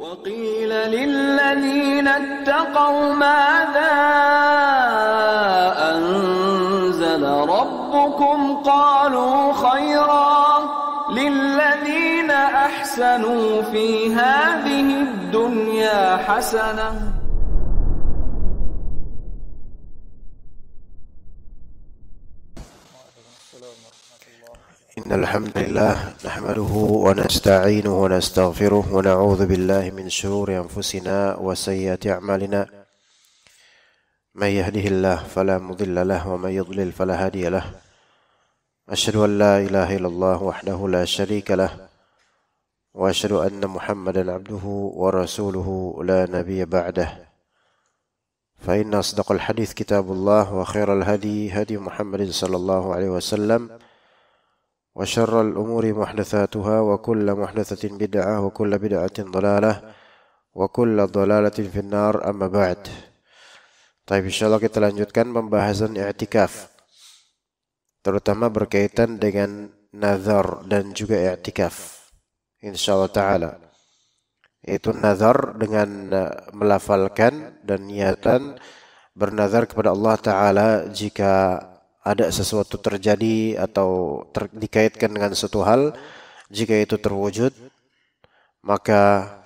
وقيل للذين اتقوا ماذا أنزل ربكم قالوا خيرا للذين أحسنوا في هذه الدنيا حسنة إن الحمد لله نحمده ونستعينه ونستغفره ونعوذ بالله من شرور أنفسنا وسيئات أعمالنا من يهده الله فلا مضل له ومن يضلل فلا هادي له أشهد أن لا إله إلا الله وحده لا شريك له وأشهد أن محمدا عبده ورسوله لا نبي بعده فإن أصدق الحديث كتاب الله وخير الهدي هدي محمد صلى الله عليه وسلم وشر الأمور محدثاتها وكل محدثة بدعة وكل بدعة ضلالة وكل ضلالة في النار أما بعد. Baik, insyaallah kita lanjutkan pembahasan i'tikaf, terutama berkaitan dengan nazar dan juga i'tikaf. Insyaallah taala. Itu nazar dengan melafalkan dan niatan bernazar kepada Allah taala jika ada sesuatu terjadi atau dikaitkan dengan suatu hal, jika itu terwujud maka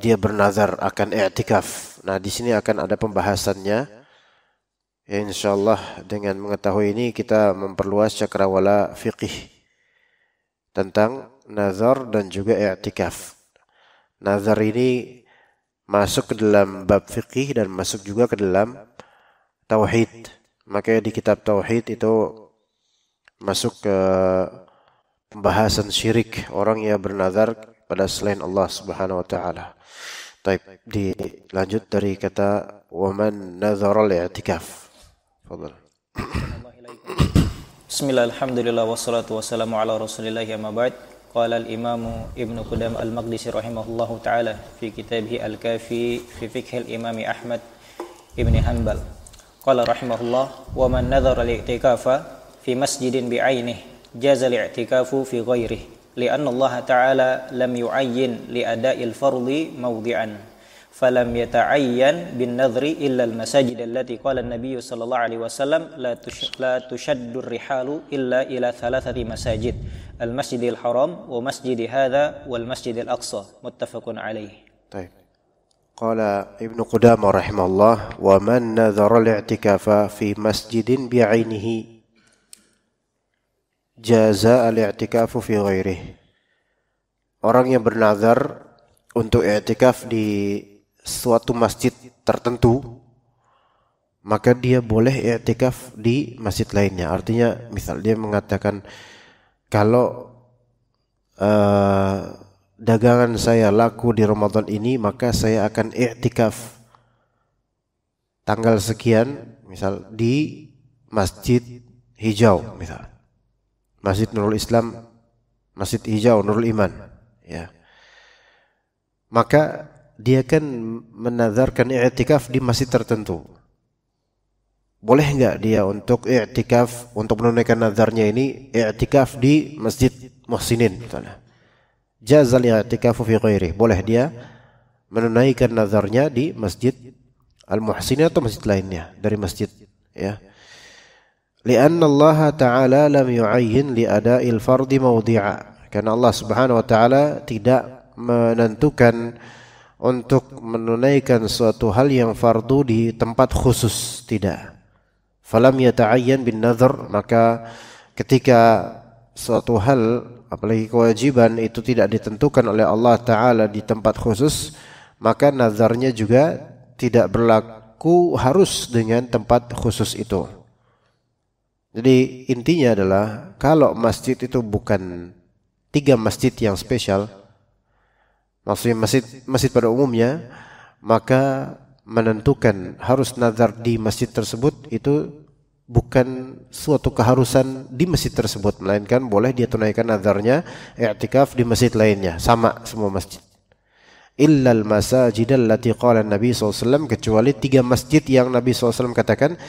dia bernazar akan i'tikaf. Nah, di sini akan ada pembahasannya. Ya, insyaallah dengan mengetahui ini kita memperluas cakrawala fiqih tentang nazar dan juga i'tikaf. Nazar ini masuk ke dalam bab fiqih dan masuk juga ke dalam tauhid. Makanya di kitab tauhid itu masuk ke pembahasan syirik, orang yang bernazar pada selain Allah Subhanahu wa taala. Baik, dilanjut dari kata wa man nazara al-i'tikaf. Fadhal. Bismillah, alhamdulillah wassalatu wassalamu ala Rasulillah amma ba'd. Qala al-Imam Ibnu Qudam al-Maqdisi rahimahullahu taala fi kitabih al-Kafi fi fiqh al-Imam Ahmad ibn Hanbal. Qala rahimahullah wa man nadhara al-i'tikafa fi masjidin bi'ainihi jaza al-i'tikafu fi ghairihi li'anna Allah ta'ala lam yu'ayyin li ada'il fardhi mawdi'an falam yata'ayyan bin nadhri illa al-masajid allati qala an-nabiy sallallahu alaihi wasallam la tushaddu ar-rihalu illa ila thalathati masajid al-masjidil haram wa masjidi hadha wal masjidil aqsa muttafaqun alaihi. Baik. Qala Ibnu Qudamah rahimahullah wa man nadhara al-i'tikafa fi masjidin bi'ainihi jaza al-i'tikafu fi ghairihi. Orang yang bernazar untuk i'tikaf di suatu masjid tertentu maka dia boleh i'tikaf di masjid lainnya. Artinya misal dia mengatakan kalau dagangan saya laku di Ramadan ini maka saya akan i'tikaf tanggal sekian misal di Masjid Hijau misal. Masjid Nurul Islam, Masjid Hijau Nurul Iman, ya. Maka dia kan menazarkan i'tikaf di masjid tertentu. Boleh enggak dia untuk i'tikaf, untuk menunaikan nazarnya ini i'tikaf di Masjid Muhsinin misalnya. Jazal i'tikafu fi ghairihi. Boleh dia menunaikan nazarnya di Masjid Al-Muhsinin atau masjid lainnya dari masjid, ya. Li'anna Allah Ta'ala lam yu'ayyin li ada'il fardhi mawdi'a. Karena Allah Subhanahu wa taala tidak menentukan untuk menunaikan suatu hal yang fardu di tempat khusus, tidak. Falam yata'ayyan bin nadhr, maka ketika suatu hal apalagi kewajiban itu tidak ditentukan oleh Allah Ta'ala di tempat khusus, maka nazarnya juga tidak berlaku harus dengan tempat khusus itu. Jadi intinya adalah kalau masjid itu bukan 3 masjid yang spesial, maksudnya masjid pada umumnya, maka menentukan harus nazar di masjid tersebut itu bukan suatu keharusan di masjid tersebut, melainkan boleh dia tunaikan nazarnya i'tikaf di masjid lainnya, sama semua masjid. Illal masajid allati qala Nabi SAW, kecuali 3 masjid yang Nabi SAW katakan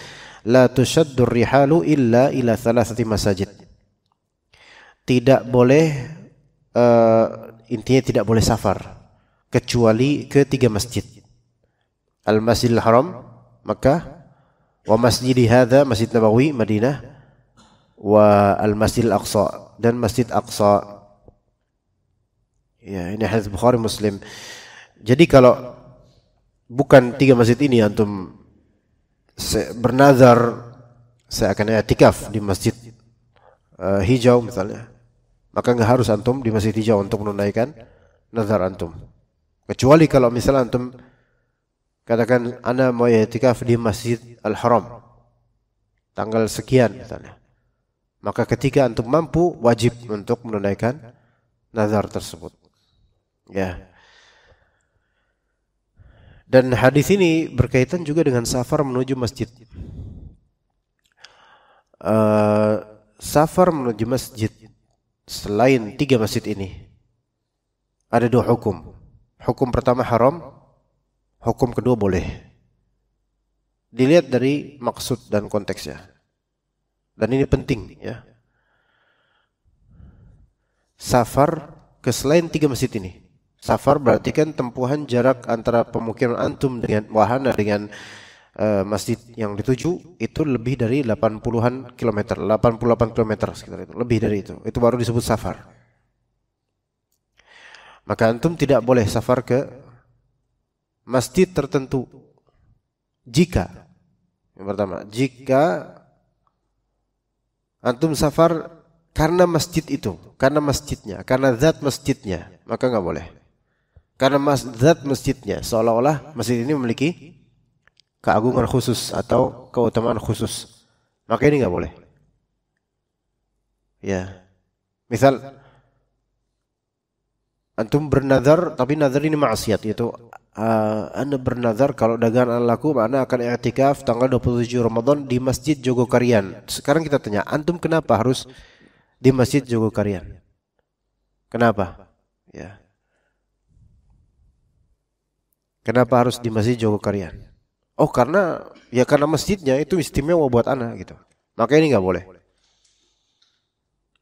la tushaddur rihalu illa ila thalathati masajid. Tidak boleh intinya tidak boleh safar kecuali ke 3 masjid. Al-Masjidil Haram Makkah, wa Masjidi hadza Masjid Nabawi Madinah, wa Al-Masjidil Aqsa dan Masjid Aqsa. Ya, ini hadis Bukhari Muslim. Jadi kalau bukan 3 masjid ini antum bernazar saya akan i'tikaf di masjid hijau misalnya, maka enggak harus antum di masjid hijau untuk menunaikan nazar antum. Kecuali kalau misalnya antum katakan ana mau i'tikaf di Masjid Al-Haram tanggal sekian misalnya, maka ketika antum mampu wajib untuk menunaikan nazar tersebut. Ya. Dan hadis ini berkaitan juga dengan safar menuju masjid. Safar menuju masjid selain 3 masjid ini ada 2 hukum. Hukum pertama haram, hukum kedua boleh. Dilihat dari maksud dan konteksnya. Dan ini penting ya. Safar ke selain 3 masjid ini. Safar berarti kan tempuhan jarak antara pemukiman antum dengan wahana dengan masjid yang dituju itu lebih dari 80-an kilometer, 88 kilometer sekitar itu, lebih dari itu. Itu baru disebut safar. Maka antum tidak boleh safar ke masjid tertentu jika yang pertama, jika antum safar karena masjid itu, karena masjidnya, karena zat masjidnya, maka enggak boleh. Karena zat masjidnya seolah-olah masjid ini memiliki keagungan khusus atau keutamaan khusus, maka ini enggak boleh. Ya. Misal antum bernazar tapi nazar ini maksiat, yaitu anda bernazar kalau dagangan laku anda akan i'tikaf tanggal 27 Ramadan di Masjid Jogokarian. Sekarang kita tanya, antum kenapa harus di Masjid Jogokarian? Kenapa? Ya. Kenapa harus di Masjid Jogokarian? Oh, karena masjidnya itu istimewa buat anak gitu. Maka ini enggak boleh.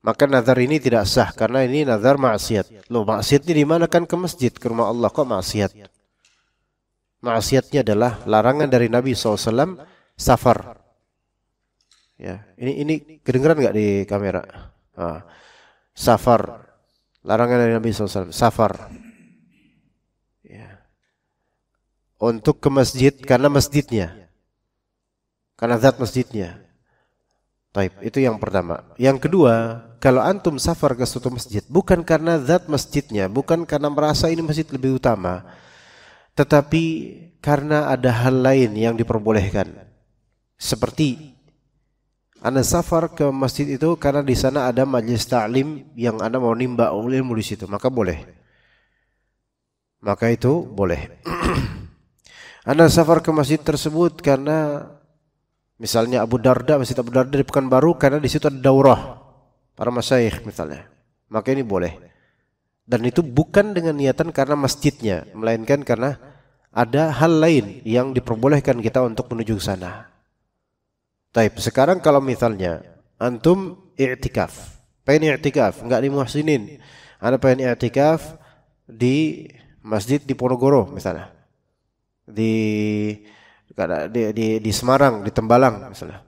Maka nazar ini tidak sah karena ini nazar maksiat. Loh, maksiat ini di mana? Kan ke masjid, ke rumah Allah, kok maksiat? Maksiatnya adalah larangan dari Nabi SAW safar. Ya, ini kedengeran enggak di kamera? Safar. Larangan dari Nabi SAW safar. Ya. Untuk ke masjid karena masjidnya. Karena zat masjidnya. Taib, itu yang pertama. Yang kedua, kalau antum safar ke suatu masjid bukan karena zat masjidnya, bukan karena merasa ini masjid lebih utama, tetapi karena ada hal lain yang diperbolehkan. Seperti anda safar ke masjid itu karena di sana ada majelis ta'lim yang anda mau nimba ilmu di situ, maka boleh. Maka itu boleh. Anda safar ke masjid tersebut karena misalnya Masjid Abu Darda di Pekanbaru karena di situ ada daurah para masyayikh misalnya. Maka ini boleh. Dan itu bukan dengan niatan karena masjidnya, melainkan karena ada hal lain yang diperbolehkan kita untuk menuju ke sana. Taib, sekarang kalau misalnya antum i'tikaf, pengen i'tikaf, enggak di Muhsinin. Anda pengen i'tikaf di masjid di Ponorogo misalnya. Di Semarang, di Tembalang misalnya.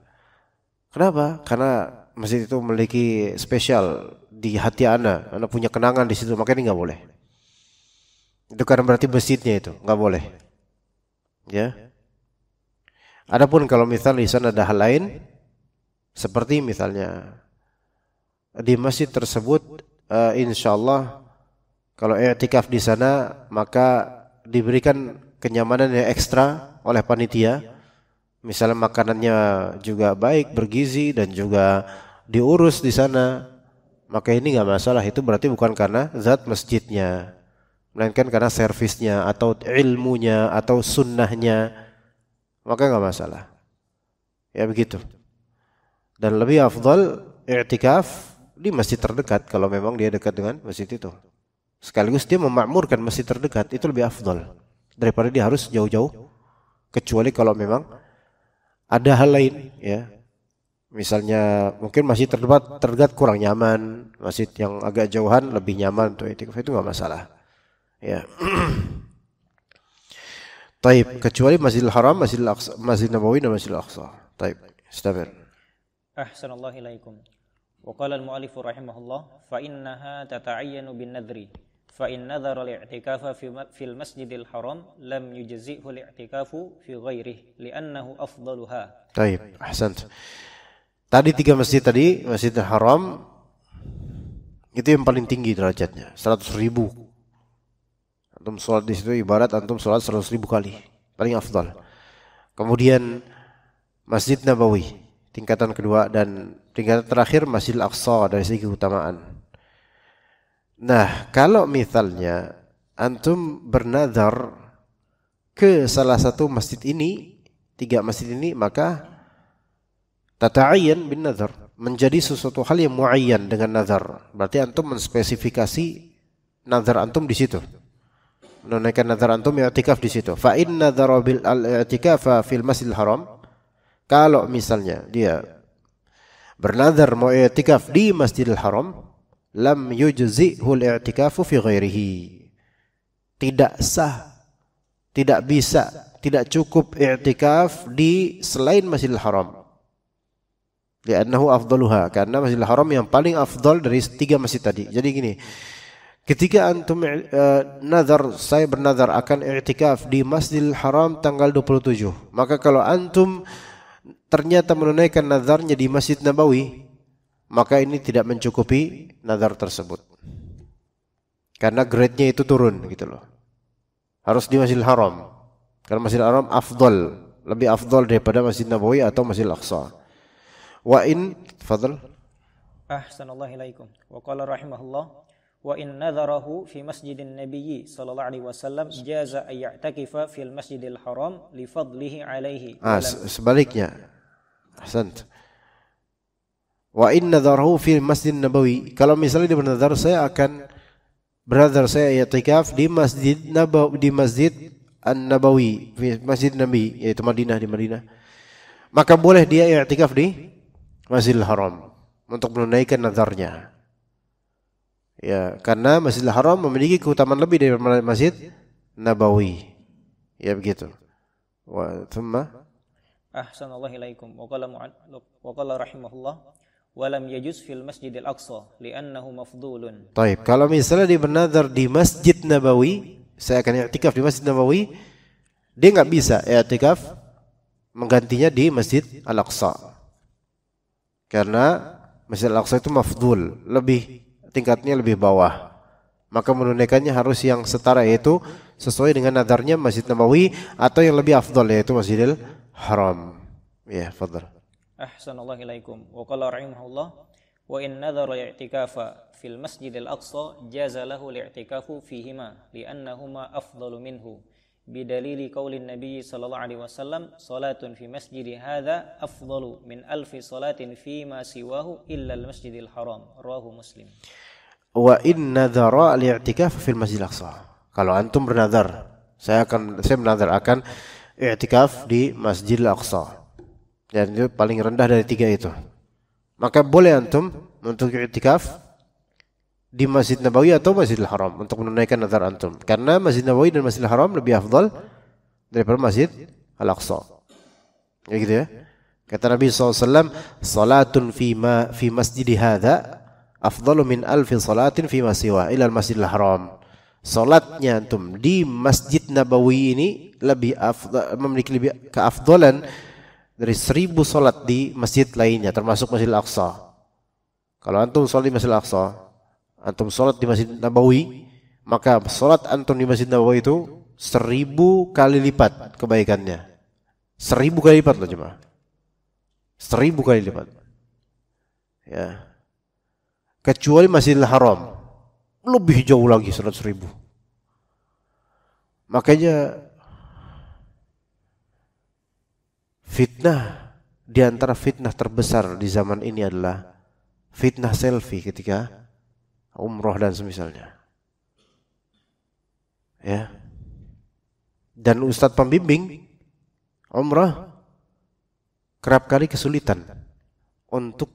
Kenapa? Karena masjid itu memiliki spesial di hati Anda punya kenangan di situ, maka ini enggak boleh. Itu karena berarti masjidnya itu enggak boleh. Ya. Adapun kalau misalnya di sana ada hal lain, seperti misalnya di masjid tersebut, insyaallah kalau i'tikaf di sana maka diberikan kenyamanan yang ekstra oleh panitia, misalnya makanannya juga baik, bergizi dan juga diurus di sana, maka ini enggak masalah. Itu berarti bukan karena zat masjidnya, melainkan karena servisnya atau ilmunya atau sunnahnya, maka enggak masalah. Ya begitu. Dan lebih afdal i'tikaf di masjid terdekat kalau memang dia dekat dengan masjid itu. Sekaligus dia memakmurkan masjid terdekat, itu lebih afdal daripada dia harus jauh-jauh. Kecuali kalau memang ada hal lain, ya. Misalnya mungkin masjid terdekat kurang nyaman, masjid yang agak jauhan lebih nyaman untuk i'tikaf, itu enggak masalah. Ya. Taib, kecuali Masjidil Haram, Masjidil Aqsa, Masjid Nabawi dan Masjidil Aqsa. Taib, istamir. Ahsanallahu ilaikum. Wa qala al-mu'allif rahimahullah fa innaha tata'ayyanu bin nadri. Fa in nadhara al-i'tikafa fil Masjidil Haram lam yujzi'hu al-i'tikafu fi ghairihi li'annahu afdaluha. Taib, ahsant. Tadi 3 masjid tadi, Masjidil Haram itu yang paling tinggi derajatnya, 100.000. Antum sholat di situ ibarat antum sholat 100.000 kali, paling afdal. Kemudian Masjid Nabawi tingkatan kedua, dan tingkatan terakhir Masjidil Aqsa dari segi keutamaan. Nah, kalau misalnya antum bernazar ke salah satu masjid ini, 3 masjid ini, maka tata'ayyan bin nazar, menjadi sesuatu hal yang muayyan dengan nazar. Berarti antum menspesifikasi nazar antum di situ. Menunaikan nazar antum i'tikaf di situ. Fa in nazara bil al-i'tikafa fil Masjidil Haram, kalau misalnya dia bernazar mau i'tikaf di Masjidil Haram, lam yujzi'hu al-i'tikafu fi ghairihi. Tidak sah, tidak bisa, tidak cukup i'tikaf di selain Masjidil Haram. Li'annahu afdaluha, karena Masjidil Haram yang paling afdal dari 3 masjid tadi. Jadi gini, ketika antum nazar, saya bernazar akan i'tikaf di Masjidil Haram tanggal 27, maka kalau antum ternyata menunaikan nazarnya di Masjid Nabawi, maka ini tidak mencukupi nazar tersebut. Karena grade-nya itu turun gitu loh. Harus di Masjidil Haram. Karena Masjidil Haram afdal, lebih afdal daripada Masjid Nabawi atau Masjidil Aqsa. Wa in fadl. Ahsanallahu ilaikum. Wa qala rahimahullah wa in nadharahu fi masjidin nabiyyi sallallahu alaihi wasallam jaza ay ya'takifa fil Masjidil Haram li fadlihi alaihi. Sebaliknya. Ahsant. Wa in nadharahu fi Masjid Nabawi, kalau misalnya dia bernazar saya akan bernazar saya i'tikaf di Masjid Nabawi, di Masjid An-Nabawi, di Masjid Nabi, yaitu Madinah, di Madinah, maka boleh dia i'tikaf di Masjidil Haram untuk menunaikan nazarnya. Ya, karena Masjidil Haram memiliki keutamaan lebih dari Masjid Nabawi. Ya begitu. Wa thumma Ahsanallahu ilaikum. Wa qala rahimahullah wa lam yajuz fil Masjidil Aqsa li'annahu mafdulun. Baik, kalau misalnya dia bernazar di Masjid Nabawi, saya akan i'tikaf di Masjid Nabawi, dia enggak bisa i'tikaf menggantinya di Masjid Al-Aqsa. Karena Masjid Al-Aqsa itu mafdul, lebih tingkatnya lebih bawah. Maka menunaikannya harus yang setara, yaitu sesuai dengan nazarnya Masjid Nabawi, atau yang lebih afdal yaitu Masjidil Haram. Ya, fadhal. Ahsanallahu ilaikum. Wa qala rahimahullah wa in nadhara i'tikafa fil Masjidil Aqsa jaza lahu al-i'tikafu fihima li'annahuma afdalu minhu bidalili qaulin Nabi sallallahu alaihi wasallam salatun fi masjidi hadza afdalu min alfi salatin fi ma siwahu illa al-Masjidil Haram. Rawahu Muslim. Wa in nadhara al-i'tikaf fil Masjidil Aqsa, kalau antum bernazar, saya bernazar akan i'tikaf di Masjidil Aqsa, dan itu paling rendah dari 3 itu, maka boleh antum untuk i'tikaf di Masjid Nabawi atau Masjidil Haram untuk menunaikan nazar antum, karena Masjid Nabawi dan Masjidil Haram lebih afdal daripada Masjid Al-Aqsa. Ya gitu ya. Kata Nabi SAW, salatun fi masjidi hadza afdalu min alfi salatin fi ma siwa ila al-Masjidil Haram. Salatnya antum di Masjid Nabawi ini lebih afdal, memiliki lebih keafdalan dari 1000 salat di masjid lainnya, termasuk Masjidil Aqsa. Kalau antum salat di Masjidil Aqsa, antum salat di Masjid Nabawi, maka salat antum di Masjid Nabawi itu 1000 kali lipat kebaikannya. 1000 kali lipat loh jemaah. 1000 kali lipat. Ya. Kecuali Masjidil Haram, lebih jauh lagi 100.000. Makanya fitnah, di antara fitnah terbesar di zaman ini adalah fitnah selfie ketika umroh dan semisalnya. Ya. Dan ustadz pembimbing umrah kerap kali kesulitan untuk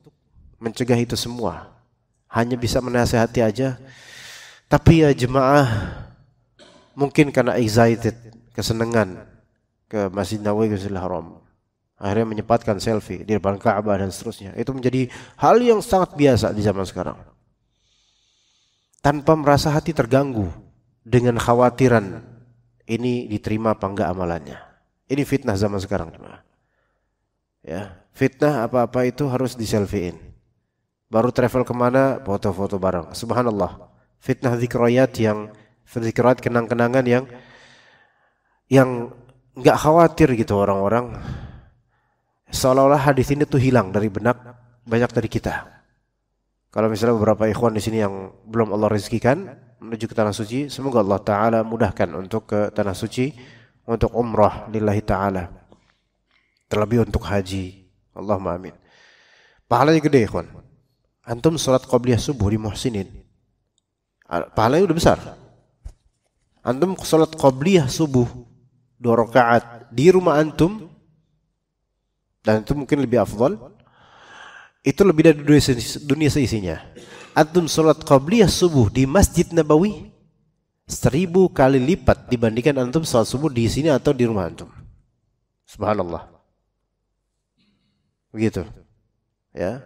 mencegah itu semua. Hanya bisa menasihati aja. Tapi ya jemaah, mungkin karena excited, kesenangan, ke Masjid Nabawi, ke Masjidil Haram. Akhirnya menyempatkan selfie di depan Ka'bah dan seterusnya. Itu menjadi hal yang sangat biasa di zaman sekarang. Tanpa merasa hati terganggu dengan khawatiran ini diterima apa enggak amalannya. Ini fitnah zaman sekarang. Ya, fitnah apa-apa itu harus diselfiein. Baru travel kemana, foto-foto bareng. Subhanallah. Fitnah zikriyat kenang-kenangan yang nggak khawatir gitu orang-orang. Seolah-olah hadis ini tuh hilang dari benak banyak dari kita. Kalau misalnya beberapa ikhwan di sini yang belum Allah rezekikan menuju ke tanah suci, semoga Allah Ta'ala mudahkan untuk ke tanah suci, untuk umrah lillahi Ta'ala. Terlebih untuk haji. Allahumma amin. Pahalanya gede ikhwan. Antum sholat qabliyah subuh di Muhsinin, pahalanya udah besar. Antum sholat qabliyah subuh 2 rakaat di rumah antum, dan itu mungkin lebih afdal, itu lebih dari dunia seisinya. Antum sholat qabliyah subuh di Masjid Nabawi 1000 kali lipat dibandingkan antum sholat subuh di sini atau di rumah antum. Subhanallah. Begitu. Ya.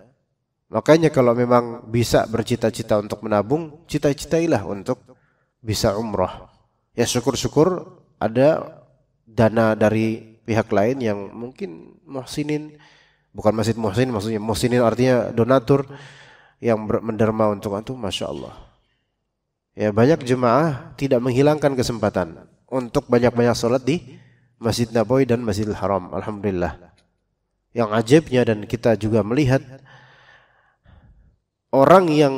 Makanya kalau memang bisa bercita-cita untuk menabung, cita-citailah untuk bisa umrah. Ya syukur-syukur ada dana dari pihak lain yang mungkin muhsinin, bukan Masjid Muhsin, maksudnya muhsinin artinya donatur yang menderma untuk antum, Masya Allah. Ya banyak jemaah tidak menghilangkan kesempatan untuk banyak-banyak sholat di Masjid Nabawi dan Masjidil Haram. Alhamdulillah. Yang ajaibnya, dan kita juga melihat orang yang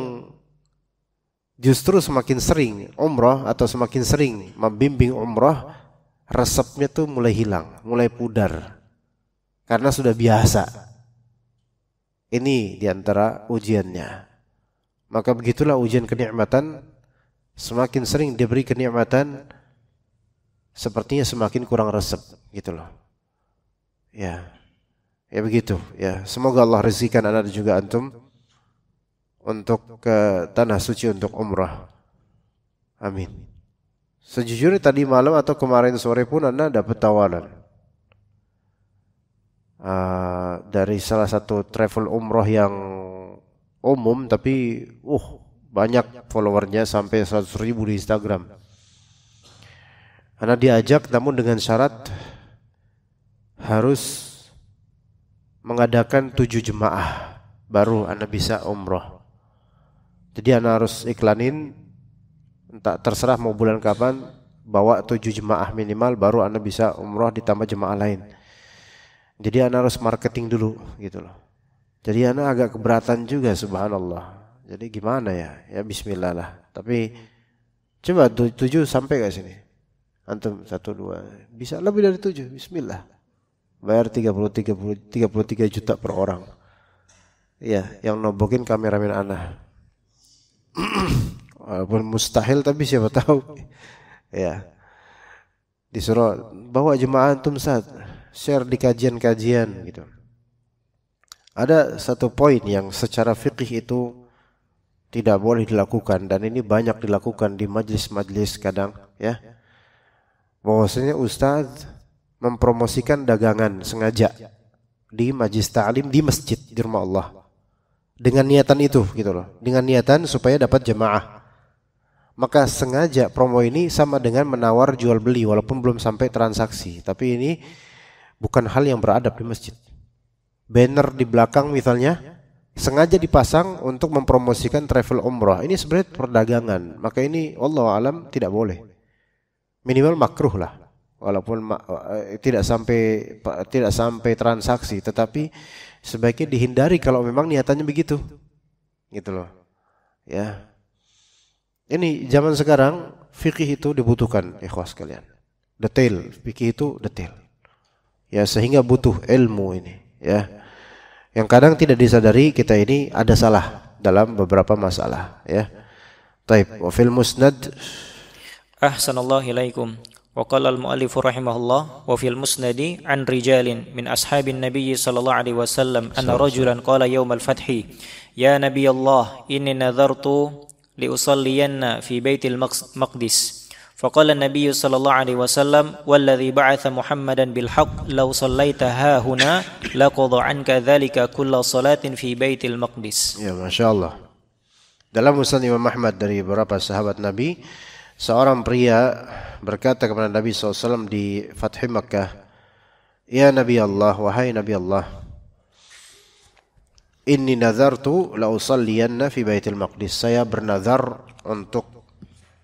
justru semakin sering umrah atau semakin sering membimbing umrah, resepnya tuh mulai hilang, mulai pudar. Karena sudah biasa. Ini diantara ujiannya. Maka begitulah ujian kenikmatan. Semakin sering diberi kenikmatan, sepertinya semakin kurang resep, gitu loh. Ya begitu. Ya, semoga Allah rezekikan anda dan juga antum untuk ke tanah suci untuk umrah. Amin. Sejujurnya tadi malam atau kemarin sore pun anda dapat tawaran dari salah satu travel umrah yang umum, tapi banyak followernya sampai 100.000 di Instagram. Anda diajak namun dengan syarat harus mengadakan 7 jemaah baru Anda bisa umrah. Jadi Anda harus iklanin, entah terserah mau bulan kapan, bawa 7 jemaah minimal baru Anda bisa umrah ditambah jemaah lain. Jadi Anda harus marketing dulu gitu loh. Jadi Anda agak keberatan juga, subhanallah. Jadi gimana ya? Ya bismillah lah. Tapi coba 7 sampai gak sini? Antum 1, 2, bisa lebih dari 7, bismillah. Bayar 33 juta per orang. Iya, yang nobokin kameramen Anda. Walaupun mustahil tapi siapa tahu. Ya. Disuruh bawa jemaah antum share di kajian-kajian gitu. Ada satu poin yang secara fikih itu tidak boleh dilakukan, dan ini banyak dilakukan di majlis-majlis kadang ya. Bahwasanya ustaz mempromosikan dagangan sengaja di majlis ta'lim di masjid di rumah Allah. Dengan niatan itu gitu loh. Dengan niatan supaya dapat jemaah. Maka sengaja promo ini sama dengan menawar jual beli walaupun belum sampai transaksi. Tapi ini bukan hal yang beradab di masjid. Banner di belakang misalnya sengaja dipasang untuk mempromosikan travel umrah. Ini sebenarnya perdagangan. Maka ini wallahu alam tidak boleh. Minimal makruh lah. Walaupun tidak sampai transaksi, tetapi sebaiknya dihindari kalau memang niatannya begitu. Gitu loh. Ya. Ini zaman sekarang fikih itu dibutuhkan, ikhwas sekalian. Detail, fikih itu detail. Ya, sehingga butuh ilmu ini, ya. Yang kadang tidak disadari kita ini ada salah dalam beberapa masalah, ya. Taib, wa fil musnad Ahsanallahu ilaikum. Wa qala al-muallif rahimahullah wa fil musnadi an rijalin min ashabin nabiy sallallahu alaihi wasallam anna rajulan qala yawm al-fathi ya nabiy Allah inni nadhartu li usalliyanna fi baitil maqdis Faqala an-nabiy sallallahu alaihi wasallam walladzi ba'atha Muhammadan bil haqq law sallaita ha huna laqad anka dzalika kulla salatin fi Baitil Maqdis. Ya, masyaallah. Dalam musnad Imam Ahmad dari beberapa sahabat Nabi, seorang pria berkata kepada Nabi SAW di Fath Makkah, "Ya Nabi Allah, wahai Nabi Allah, inni nazartu la usalliyanna fi Baitil Maqdis." Saya bernazar untuk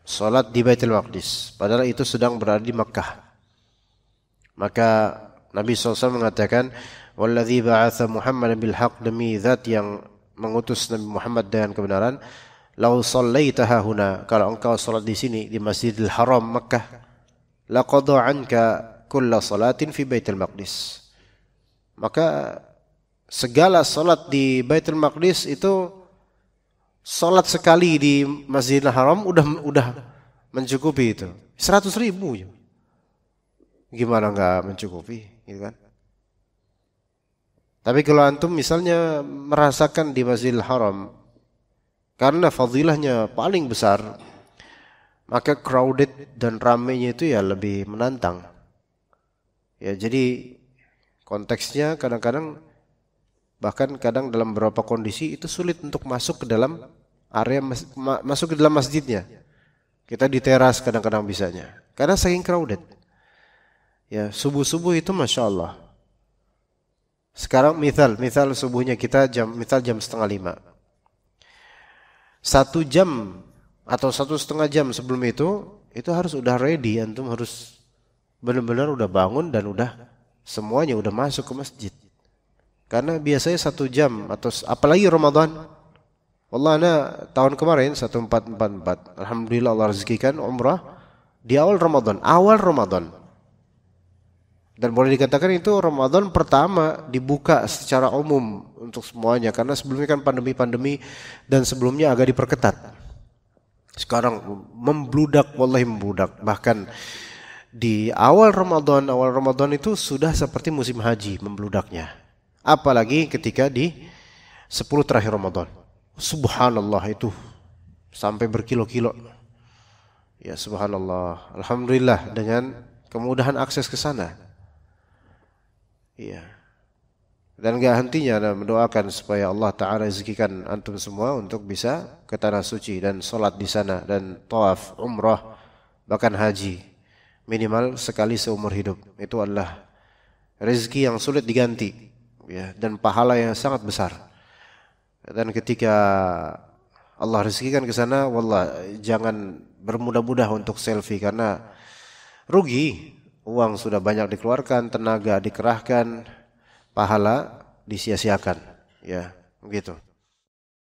salat di Baitul Maqdis, padahal itu sedang berada di Makkah. Maka Nabi SAW mengatakan, "Walladzi ba'atha Muhammadan bil haqq," demi zat yang mengutus Nabi Muhammad dengan kebenaran, "Lau sallaitaha huna," kalau engkau salat di sini di Masjidil Haram Makkah, "laqadha anka kulla salatin fi Baitul Maqdis." Maka segala salat di Baitul Maqdis itu, salat sekali di Masjidil Haram udah mencukupi itu. 100.000. Gimana enggak mencukupi, gitu kan? Tapi kalau antum misalnya merasakan di Masjidil Haram karena fadilahnya paling besar, maka crowded dan ramainya itu ya lebih menantang. Ya, jadi konteksnya kadang-kadang, bahkan kadang dalam beberapa kondisi itu sulit untuk masuk ke dalam area masuk ke dalam masjidnya. Kita di teras kadang-kadang bisanya, karena saking crowded. Ya, subuh-subuh itu Masya Allah. Sekarang misal subuhnya kita jam 4:30. 1 jam atau 1,5 jam sebelum itu harus udah ready, antum harus benar-benar udah bangun dan udah semuanya udah masuk ke masjid. Karena biasanya 1 jam atau apalagi Ramadan. Wallah, ana tahun kemarin 1444, alhamdulillah Allah rezekikan umrah di awal Ramadan. Dan boleh dikatakan itu Ramadan pertama dibuka secara umum untuk semuanya, karena sebelumnya kan pandemi dan sebelumnya agak diperketat. Sekarang membludak, wallahi membludak. Bahkan di awal Ramadan itu sudah seperti musim haji membludaknya. Apalagi ketika di 10 terakhir Ramadan. Subhanallah, itu sampai berkilo-kilo. Ya subhanallah. Alhamdulillah dengan kemudahan akses ke sana. Iya. Dan enggak hentinya mendoakan supaya Allah Ta'ala rezekikan antum semua untuk bisa ke tanah suci dan sholat di sana dan tawaf, umrah, bahkan haji minimal sekali seumur hidup. Itu adalah rezeki yang sulit diganti, ya, dan pahala yang sangat besar. Dan ketika Allah rezekikan ke sana, wallah jangan bermudah-mudah untuk selfie, karena rugi. Uang sudah banyak dikeluarkan, tenaga dikerahkan, pahala disia-siakan, ya, begitu.